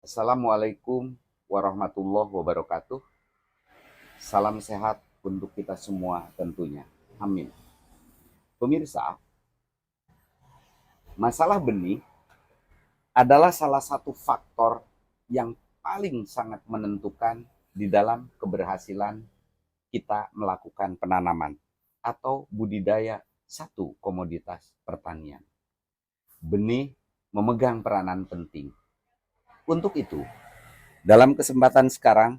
Assalamualaikum warahmatullahi wabarakatuh. Salam sehat untuk kita semua tentunya. Amin. Pemirsa, masalah benih adalah salah satu faktor yang paling sangat menentukan di dalam keberhasilan kita melakukan penanaman atau budidaya satu komoditas pertanian. Benih memegang peranan penting. Untuk itu, dalam kesempatan sekarang,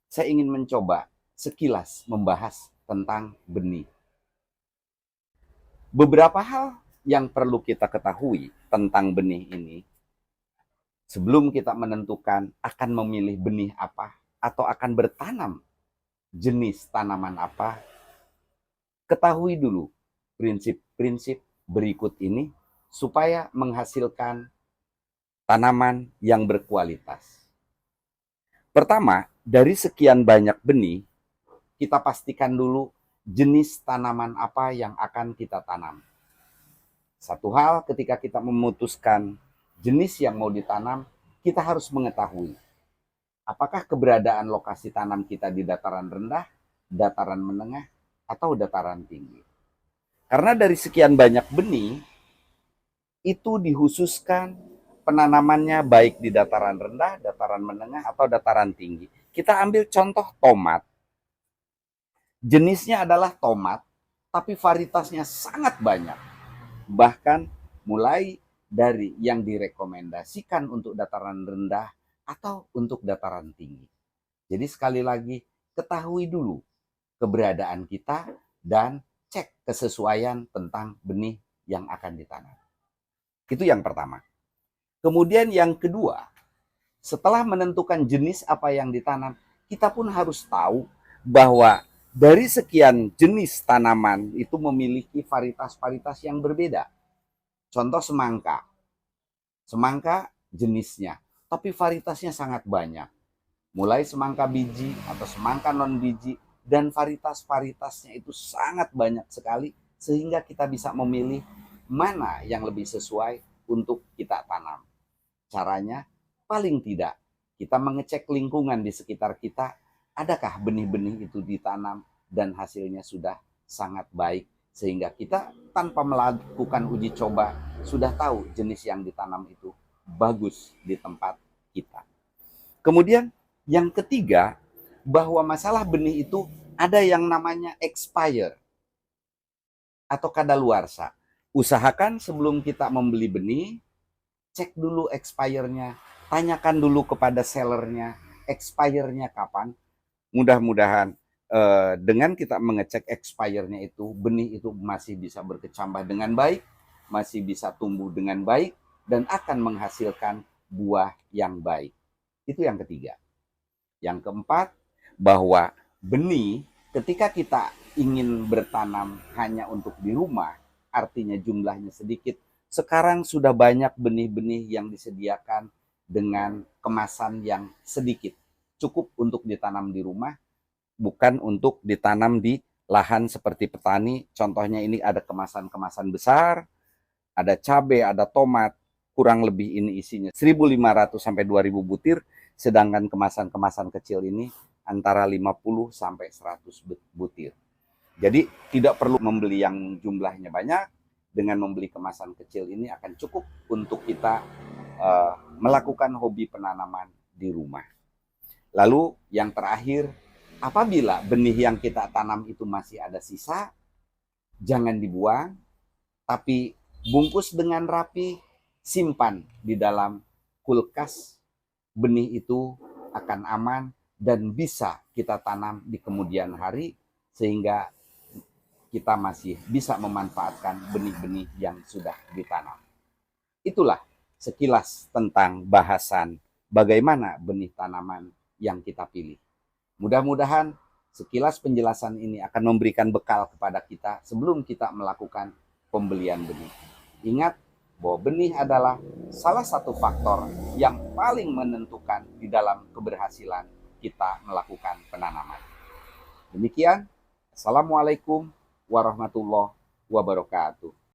saya ingin mencoba sekilas membahas tentang benih. Beberapa hal yang perlu kita ketahui tentang benih ini sebelum kita menentukan akan memilih benih apa atau akan bertanam jenis tanaman apa, ketahui dulu prinsip-prinsip berikut ini supaya menghasilkan tanaman yang berkualitas. Pertama, dari sekian banyak benih, kita pastikan dulu jenis tanaman apa yang akan kita tanam. Satu hal ketika kita memutuskan jenis yang mau ditanam, kita harus mengetahui apakah keberadaan lokasi tanam kita di dataran rendah, dataran menengah, atau dataran tinggi. Karena dari sekian banyak benih, itu dikhususkan penanamannya baik di dataran rendah, dataran menengah, atau dataran tinggi. Kita ambil contoh tomat. Jenisnya adalah tomat, tapi varietasnya sangat banyak. Bahkan mulai dari yang direkomendasikan untuk dataran rendah atau untuk dataran tinggi. Jadi sekali lagi, ketahui dulu keberadaan kita dan cek kesesuaian tentang benih yang akan ditanam. Itu yang pertama. Kemudian yang kedua, setelah menentukan jenis apa yang ditanam, kita pun harus tahu bahwa dari sekian jenis tanaman itu memiliki varietas-varietas yang berbeda. Contoh semangka. Semangka jenisnya, tapi varietasnya sangat banyak. Mulai semangka biji atau semangka non biji, dan varietas-varietasnya itu sangat banyak sekali sehingga kita bisa memilih mana yang lebih sesuai untuk kita tanam. Caranya paling tidak kita mengecek lingkungan di sekitar kita, adakah benih-benih itu ditanam dan hasilnya sudah sangat baik sehingga kita tanpa melakukan uji coba sudah tahu jenis yang ditanam itu bagus di tempat kita. Kemudian yang ketiga, bahwa masalah benih itu ada yang namanya expire atau kadaluarsa. Usahakan sebelum kita membeli benih, cek dulu expirednya, tanyakan dulu kepada sellernya expirednya kapan. Mudah-mudahan dengan kita mengecek expirednya itu, benih itu masih bisa berkecambah dengan baik, masih bisa tumbuh dengan baik, dan akan menghasilkan buah yang baik. Itu yang ketiga. Yang keempat, bahwa benih ketika kita ingin bertanam hanya untuk di rumah, artinya jumlahnya sedikit. Sekarang sudah banyak benih-benih yang disediakan dengan kemasan yang sedikit. Cukup untuk ditanam di rumah, bukan untuk ditanam di lahan seperti petani. Contohnya ini ada kemasan-kemasan besar, ada cabai, ada tomat, kurang lebih ini isinya 1.500 sampai 2.000 butir, sedangkan kemasan-kemasan kecil ini antara 50 sampai 100 butir. Jadi tidak perlu membeli yang jumlahnya banyak, dengan membeli kemasan kecil ini akan cukup untuk kita melakukan hobi penanaman di rumah. Lalu yang terakhir, apabila benih yang kita tanam itu masih ada sisa, jangan dibuang, tapi bungkus dengan rapi, simpan di dalam kulkas. Benih itu akan aman dan bisa kita tanam di kemudian hari sehingga kita masih bisa memanfaatkan benih-benih yang sudah ditanam. Itulah sekilas tentang bahasan bagaimana benih tanaman yang kita pilih. Mudah-mudahan sekilas penjelasan ini akan memberikan bekal kepada kita sebelum kita melakukan pembelian benih. Ingat bahwa benih adalah salah satu faktor yang paling menentukan di dalam keberhasilan kita melakukan penanaman. Demikian, Assalamualaikum warahmatullahi wabarakatuh.